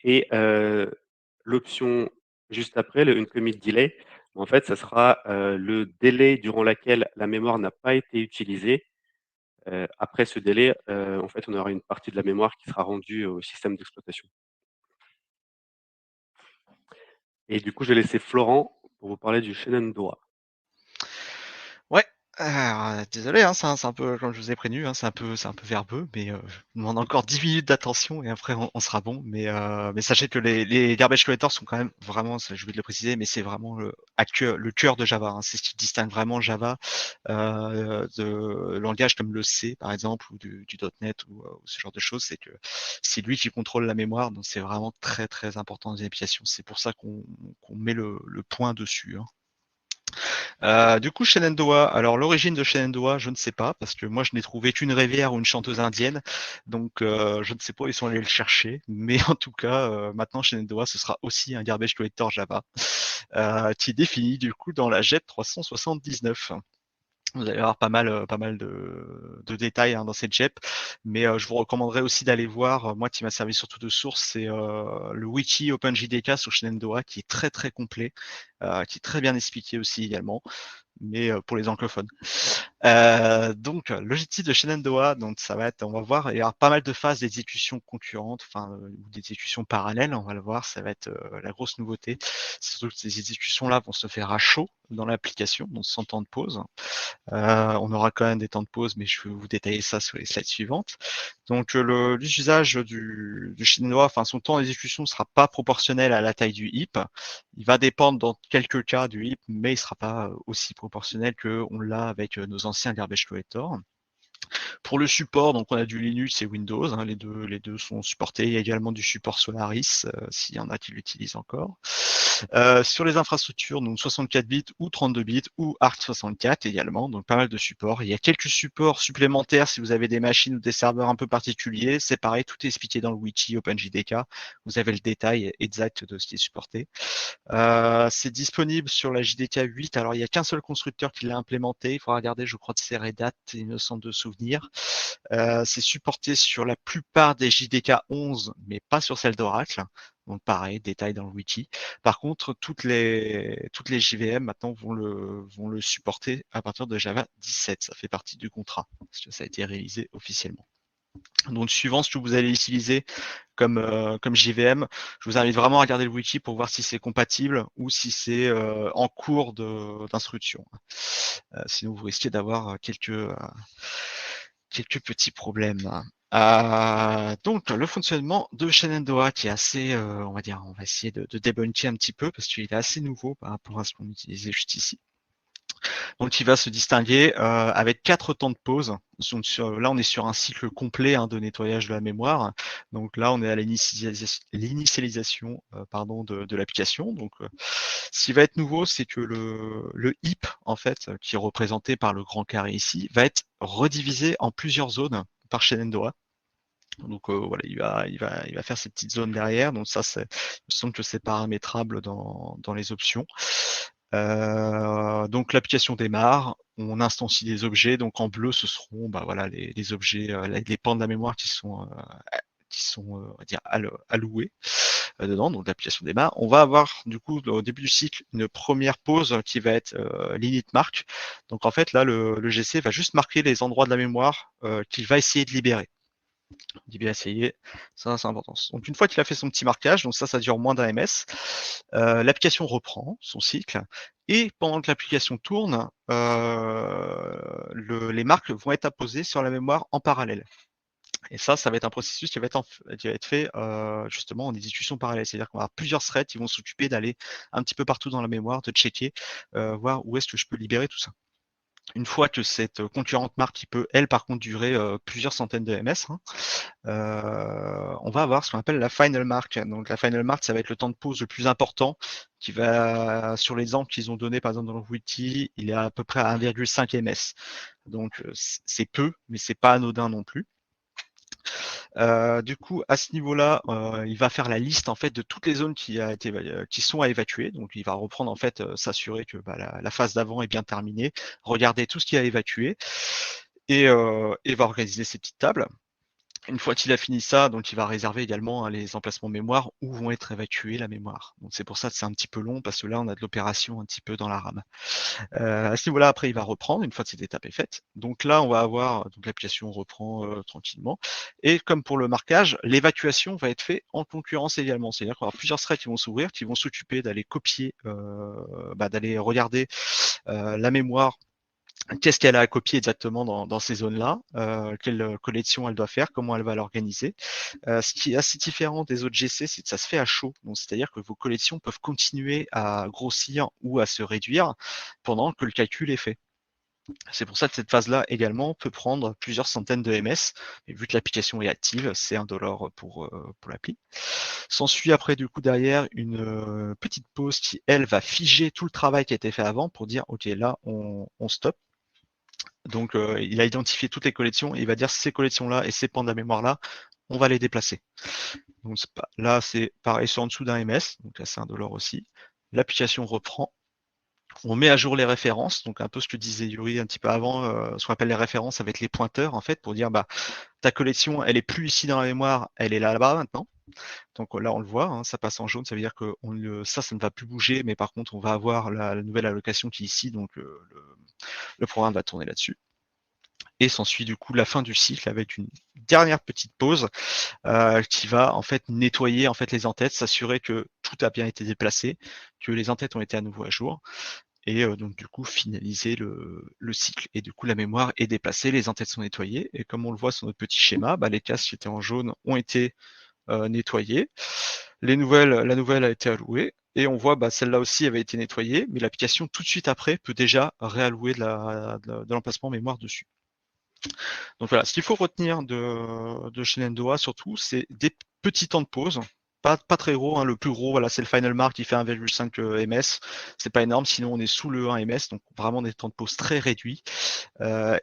[SPEAKER 3] et l'option juste après, le uncommit delay, en fait, ça sera, le délai durant laquelle la mémoire n'a pas été utilisée. Après ce délai, en fait, on aura une partie de la mémoire qui sera rendue au système d'exploitation. Et du coup, je vais laisser Florent pour vous parler du Shenandoah.
[SPEAKER 2] Ouais, désolé, hein, c'est un peu comme je vous ai prévenu, hein, c'est un peu verbeux, mais je vous demande encore 10 minutes d'attention et après on sera bon. Mais sachez que les garbage collectors sont quand même vraiment, j'ai oublié de le préciser, mais c'est vraiment le cœur de Java, hein. C'est ce qui distingue vraiment Java de langages comme le C par exemple ou du .NET ou ce genre de choses, c'est que c'est lui qui contrôle la mémoire, donc c'est vraiment très très important dans les applications. C'est pour ça qu'on met le point dessus, hein. Du coup, Shenandoah. Alors, l'origine de Shenandoah, je ne sais pas, parce que moi, je n'ai trouvé qu'une rivière ou une chanteuse indienne. Donc, je ne sais pas où ils sont allés le chercher. Mais en tout cas, maintenant, Shenandoah, ce sera aussi un garbage collector Java, qui est défini, du coup, dans la JET 379. Vous allez avoir pas mal de détails hein, dans cette JEP, mais je vous recommanderais aussi d'aller voir, moi qui m'a servi surtout de source, c'est le wiki OpenJDK sur Shenandoah qui est très très complet, qui est très bien expliqué aussi également, mais pour les anglophones. Donc, l'objectif de Shenandoah, donc ça va être, on va voir, il y aura pas mal de phases d'exécution concurrentes, enfin, ou d'exécution parallèle, on va le voir, ça va être la grosse nouveauté. C'est surtout que ces exécutions-là vont se faire à chaud dans l'application, donc sans temps de pause. On aura quand même des temps de pause, mais je vais vous détailler ça sur les slides suivantes. Donc l'usage du chinois, enfin son temps d'exécution ne sera pas proportionnel à la taille du heap. Il va dépendre dans quelques cas du heap, mais il ne sera pas aussi proportionnel qu'on l'a avec nos anciens garbage collectors. Pour le support, donc on a du Linux et Windows, hein, les deux sont supportés. Il y a également du support Solaris, s'il y en a qui l'utilisent encore. Sur les infrastructures, donc 64 bits ou 32 bits ou ARC64 également, donc pas mal de supports. Il y a quelques supports supplémentaires si vous avez des machines ou des serveurs un peu particuliers. C'est pareil, tout est expliqué dans le wiki OpenJDK. Vous avez le détail exact de ce qui est supporté. C'est disponible sur la JDK 8. Alors, il n'y a qu'un seul constructeur qui l'a implémenté. Il faudra regarder, je crois que c'est Red Hat, il me semble de souvenir. C'est supporté sur la plupart des JDK 11, mais pas sur celle d'Oracle. Donc pareil, détail dans le wiki. Par contre, toutes les JVM maintenant vont le supporter à partir de Java 17. Ça fait partie du contrat, parce que ça a été réalisé officiellement. Donc suivant ce que vous allez utiliser comme JVM, je vous invite vraiment à regarder le wiki pour voir si c'est compatible ou si c'est en cours d'instruction. Sinon vous risquez d'avoir quelques petits problèmes. Donc le fonctionnement de Shenandoah qui est assez, on va essayer de débunker un petit peu parce qu'il est assez nouveau par rapport à ce qu'on utilisait juste ici. Donc il va se distinguer avec 4 temps de pause. Donc, là on est sur un cycle complet de nettoyage de la mémoire. Donc là on est à l'initialisation de l'application. Donc ce qui va être nouveau, c'est que le heap en fait, qui est représenté par le grand carré ici, va être redivisé en plusieurs zones par Shenandoah. Donc voilà, il va faire ces petites zones derrière. Donc ça, il me semble que c'est paramétrable dans les options. Donc l'application démarre, on instancie des objets. Donc en bleu, ce seront les objets, les pans de la mémoire qui sont on va dire alloués dedans. Donc l'application démarre. On va avoir du coup au début du cycle une première pause qui va être l'init mark. Donc en fait là, le GC va juste marquer les endroits de la mémoire qu'il va essayer de libérer. On dit bien essayer, ça c'est important. Donc une fois qu'il a fait son petit marquage, donc ça dure moins d'un ms, l'application reprend son cycle et pendant que l'application tourne, les marques vont être apposées sur la mémoire en parallèle. Et ça va être un processus qui va être fait justement en exécution parallèle. C'est-à-dire qu'on va avoir plusieurs threads qui vont s'occuper d'aller un petit peu partout dans la mémoire, de checker, voir où est-ce que je peux libérer tout ça. Une fois que cette concurrente marque qui peut, elle, par contre, durer plusieurs centaines de ms, on va avoir ce qu'on appelle la final mark. Donc la final mark, ça va être le temps de pause le plus important qui va, sur l'exemple qu'ils ont donné par exemple dans le wiki, il est à peu près à 1,5 ms. Donc c'est peu, mais c'est pas anodin non plus. Du coup, à ce niveau-là, il va faire la liste en fait de toutes les zones qui sont à évacuer. Donc, il va reprendre en fait, s'assurer que la phase d'avant est bien terminée, regarder tout ce qui a évacué et va organiser ses petites tables. Une fois qu'il a fini ça, donc il va réserver également les emplacements mémoire où vont être évacuées la mémoire. Donc c'est pour ça que c'est un petit peu long parce que là on a de l'opération un petit peu dans la RAM. À ce niveau-là, après il va reprendre une fois que cette étape est faite. Donc là on va avoir donc l'application reprend tranquillement. Et comme pour le marquage, l'évacuation va être faite en concurrence également. C'est-à-dire qu'on va avoir plusieurs threads qui vont s'ouvrir, qui vont s'occuper d'aller copier, d'aller regarder la mémoire. Qu'est-ce qu'elle a à copier exactement dans ces zones-là, quelle collection elle doit faire, comment elle va l'organiser. Ce qui est assez différent des autres GC, c'est que ça se fait à chaud. Donc, c'est-à-dire que vos collections peuvent continuer à grossir ou à se réduire pendant que le calcul est fait. C'est pour ça que cette phase-là également peut prendre plusieurs centaines de ms. Et vu que l'application est active, c'est $1 pour l'appli. S'ensuit après du coup derrière une petite pause qui, elle, va figer tout le travail qui a été fait avant pour dire ok, là on stop. Donc il a identifié toutes les collections et il va dire ces collections-là et ces pans de la mémoire-là, on va les déplacer. Donc là, c'est pareil, c'est en dessous d'un ms, donc là c'est $1 aussi. L'application reprend. On met à jour les références, donc un peu ce que disait Yuri un petit peu avant, ce qu'on appelle les références avec les pointeurs en fait, pour dire ta collection, elle est plus ici dans la mémoire, elle est là-bas maintenant. Donc là on le voit, ça passe en jaune, ça veut dire que ça ne va plus bouger, mais par contre on va avoir la nouvelle allocation qui est ici, donc le programme va tourner là-dessus. Et s'ensuit du coup la fin du cycle avec une dernière petite pause qui va en fait nettoyer en fait les entêtes, s'assurer que tout a bien été déplacé, que les entêtes ont été à nouveau à jour, et donc du coup finaliser le cycle. Et du coup la mémoire est déplacée, les entêtes sont nettoyées, et comme on le voit sur notre petit schéma, les cases qui étaient en jaune ont été nettoyées, la nouvelle a été allouée, et on voit celle-là aussi avait été nettoyée, mais l'application tout de suite après peut déjà réallouer de l'emplacement mémoire dessus. Donc voilà, ce qu'il faut retenir de Shenandoah surtout, c'est des petits temps de pause. Pas très gros, hein. Le plus gros, voilà, c'est le Final Mark qui fait 1,5 ms. C'est pas énorme, sinon on est sous le 1 ms, donc vraiment des temps de pause très réduits.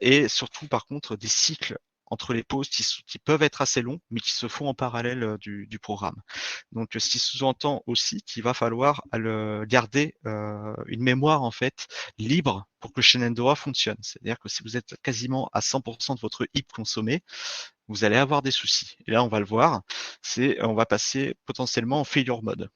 [SPEAKER 2] Et surtout, par contre, des cycles entre les pauses qui peuvent être assez longs, mais qui se font en parallèle du programme. Donc, ce qui sous-entend aussi qu'il va falloir garder une mémoire en fait libre pour que Shenandoah fonctionne. C'est-à-dire que si vous êtes quasiment à 100% de votre heap consommé, vous allez avoir des soucis. Et là, on va le voir, on va passer potentiellement en failure mode.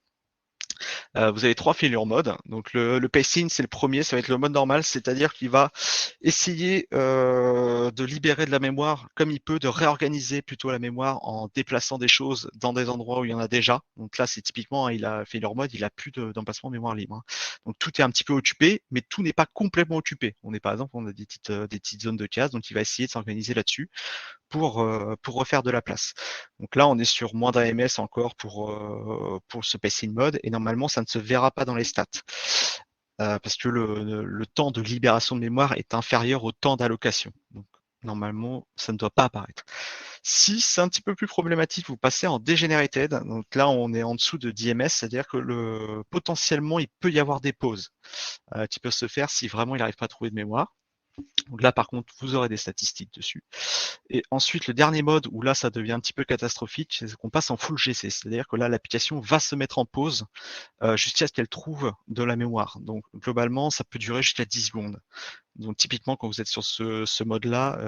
[SPEAKER 2] Vous avez 3 failure modes. Donc le pacing, c'est le premier, ça va être le mode normal, c'est-à-dire qu'il va essayer de libérer de la mémoire comme il peut, de réorganiser plutôt la mémoire en déplaçant des choses dans des endroits où il y en a déjà. Donc là, c'est typiquement, il a failure mode, il a plus d'emplacement de mémoire libre. Donc tout est un petit peu occupé, mais tout n'est pas complètement occupé. On est par exemple, on a des petites zones de cases, donc il va essayer de s'organiser là-dessus pour refaire de la place. Donc là, on est sur moins d'un ms encore pour ce pacing mode, et normalement, ça ne se verra pas dans les stats. Parce que le temps de libération de mémoire est inférieur au temps d'allocation. Donc normalement, ça ne doit pas apparaître. Si c'est un petit peu plus problématique, vous passez en degenerated. Donc là, on est en dessous de 10 ms, c'est-à-dire que potentiellement, il peut y avoir des pauses qui peuvent se faire si vraiment il n'arrive pas à trouver de mémoire. Donc là, par contre, vous aurez des statistiques dessus. Et ensuite, le dernier mode où là, ça devient un petit peu catastrophique, c'est qu'on passe en full GC. C'est-à-dire que là, l'application va se mettre en pause jusqu'à ce qu'elle trouve de la mémoire. Donc, globalement, ça peut durer jusqu'à 10 secondes. Donc, typiquement, quand vous êtes sur ce mode-là,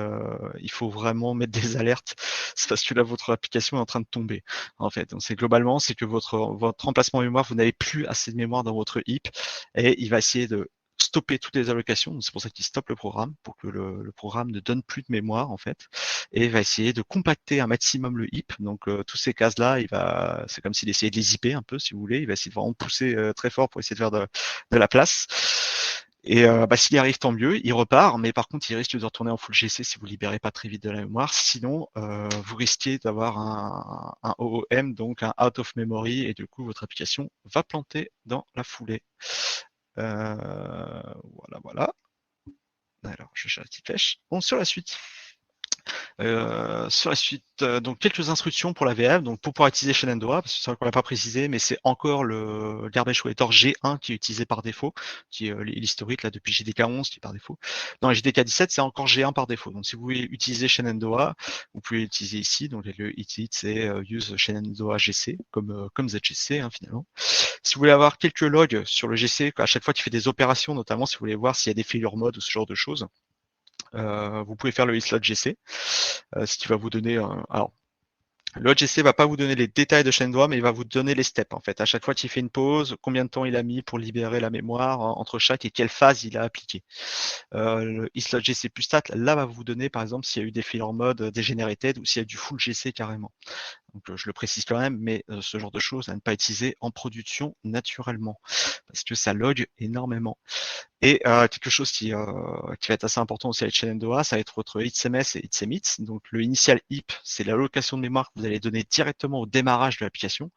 [SPEAKER 2] il faut vraiment mettre des alertes. C'est parce que là, votre application est en train de tomber, en fait. Donc, c'est que votre emplacement mémoire, vous n'avez plus assez de mémoire dans votre heap et il va essayer de stopper toutes les allocations. C'est pour ça qu'il stoppe le programme, pour que le programme ne donne plus de mémoire, en fait, et il va essayer de compacter un maximum le heap. Donc, tous ces cases-là, c'est comme s'il essayait de les zipper un peu, si vous voulez. Il va essayer de vraiment pousser très fort pour essayer de faire de la place. Et s'il y arrive, tant mieux, il repart, mais par contre, il risque de retourner en full GC si vous libérez pas très vite de la mémoire. Sinon, vous risquez d'avoir un OOM, donc un out of memory, et du coup, votre application va planter dans la foulée. Voilà. Alors, je cherche la petite flèche. Bon, sur la suite. Donc quelques instructions pour la VM, donc pour pouvoir utiliser Shenandoah, parce que c'est vrai qu'on l'a pas précisé, mais c'est encore le garbage collector G1 qui est utilisé par défaut, qui est l'historique là depuis JDK 11 qui est par défaut. Dans les JDK 17, c'est encore G1 par défaut. Donc si vous voulez utiliser Shenandoah, vous pouvez l'utiliser ici. Donc le itit c'est use Shenandoah GC comme ZGC finalement. Si vous voulez avoir quelques logs sur le GC, à chaque fois qu'il fait des opérations, notamment si vous voulez voir s'il y a des failure modes ou ce genre de choses, vous pouvez faire le islog GC, ce qui va vous donner alors le GC va pas vous donner les détails de Shenandoah, mais il va vous donner les steps en fait. À chaque fois qu'il fait une pause, combien de temps il a mis pour libérer la mémoire entre chaque et quelle phase il a appliqué. Le islog GC plus stat, là va vous donner par exemple s'il y a eu des failure mode degenerated ou s'il y a du full GC carrément. Donc je le précise quand même, mais ce genre de choses à ne pas utiliser en production naturellement parce que ça log énormément. Et quelque chose qui va être assez important aussi avec Shenandoah, ça va être votre HitSMS et HitSemit. Donc le initial heap, c'est l'allocation de mémoire que vous allez donner directement au démarrage de l'application.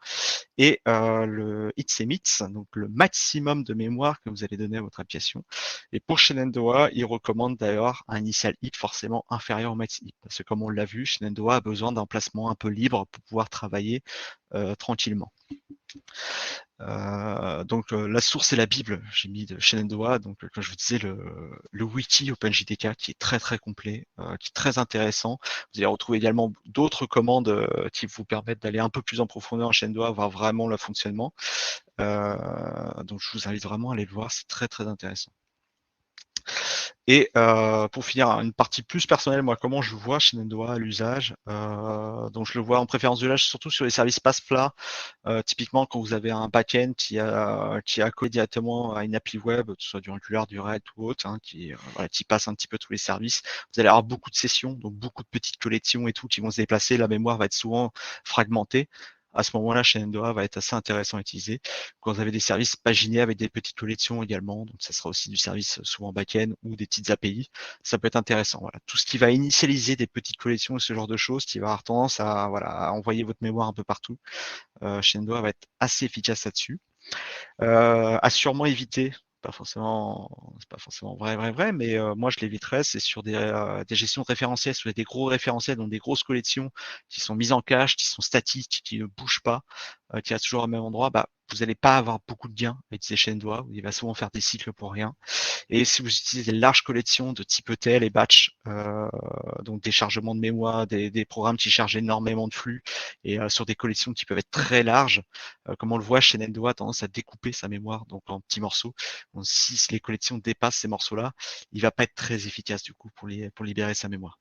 [SPEAKER 2] Et le HitSemit, donc le maximum de mémoire que vous allez donner à votre application. Et pour Shenandoah, il recommande d'ailleurs un initial heap forcément inférieur au max heap. Parce que comme on l'a vu, Shenandoah a besoin d'un placement un peu libre pour pouvoir travailler tranquillement. Donc la source est la Bible, j'ai mis de Shenandoah, donc comme je vous disais le wiki OpenJDK qui est très très complet, qui est très intéressant. Vous allez retrouver également d'autres commandes qui vous permettent d'aller un peu plus en profondeur en Shenandoah, voir vraiment le fonctionnement. Donc je vous invite vraiment à aller le voir, c'est très très intéressant. Et pour finir, une partie plus personnelle, moi, comment je vois Shenandoah à l'usage. Donc je le vois en préférence d'usage surtout sur les services passe plat. Typiquement, quand vous avez un back-end qui a collé directement à une appli web, que ce soit du Angular, du React ou autre, qui passe un petit peu tous les services, vous allez avoir beaucoup de sessions, donc beaucoup de petites collections et tout qui vont se déplacer. La mémoire va être souvent fragmentée. À ce moment-là, Shenandoah va être assez intéressant à utiliser. Quand vous avez des services paginés avec des petites collections également, donc ça sera aussi du service souvent back-end ou des petites API, ça peut être intéressant. Voilà. Tout ce qui va initialiser des petites collections et ce genre de choses, qui va avoir tendance à envoyer votre mémoire un peu partout. Shenandoah va être assez efficace là-dessus. À sûrement éviter c'est pas forcément vrai, mais moi je l'éviterais, c'est sur des gestions de référentiels, sur des gros référentiels, donc des grosses collections qui sont mises en cache, qui sont statiques, qui ne bougent pas, qui restent toujours au même endroit, bah vous n'allez pas avoir beaucoup de gains à utiliser Shenandoah, il va souvent faire des cycles pour rien. Et si vous utilisez des larges collections de type ETL et batch, donc des chargements de mémoire, des programmes qui chargent énormément de flux, et sur des collections qui peuvent être très larges, comme on le voit, Shenandoah a tendance à découper sa mémoire donc en petits morceaux. Donc, si les collections dépassent ces morceaux-là, il va pas être très efficace du coup pour libérer sa mémoire.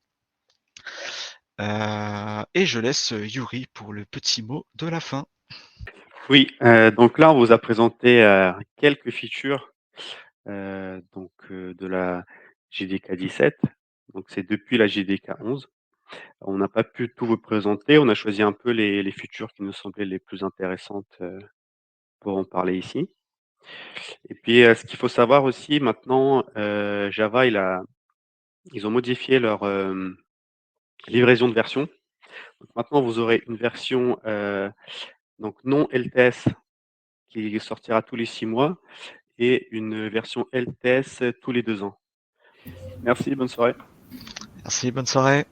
[SPEAKER 2] Et je laisse Yuri pour le petit mot de la fin.
[SPEAKER 3] Oui, donc là, on vous a présenté quelques features de la JDK 17. Donc c'est depuis la JDK 11. On n'a pas pu tout vous présenter. On a choisi un peu les features qui nous semblaient les plus intéressantes pour en parler ici. Et puis, ce qu'il faut savoir aussi maintenant, Java, ils ont modifié leur livraison de version. Donc maintenant, vous aurez une version donc non LTS qui sortira tous les 6 mois et une version LTS tous les 2 ans. Merci, bonne soirée.
[SPEAKER 2] Merci, bonne soirée.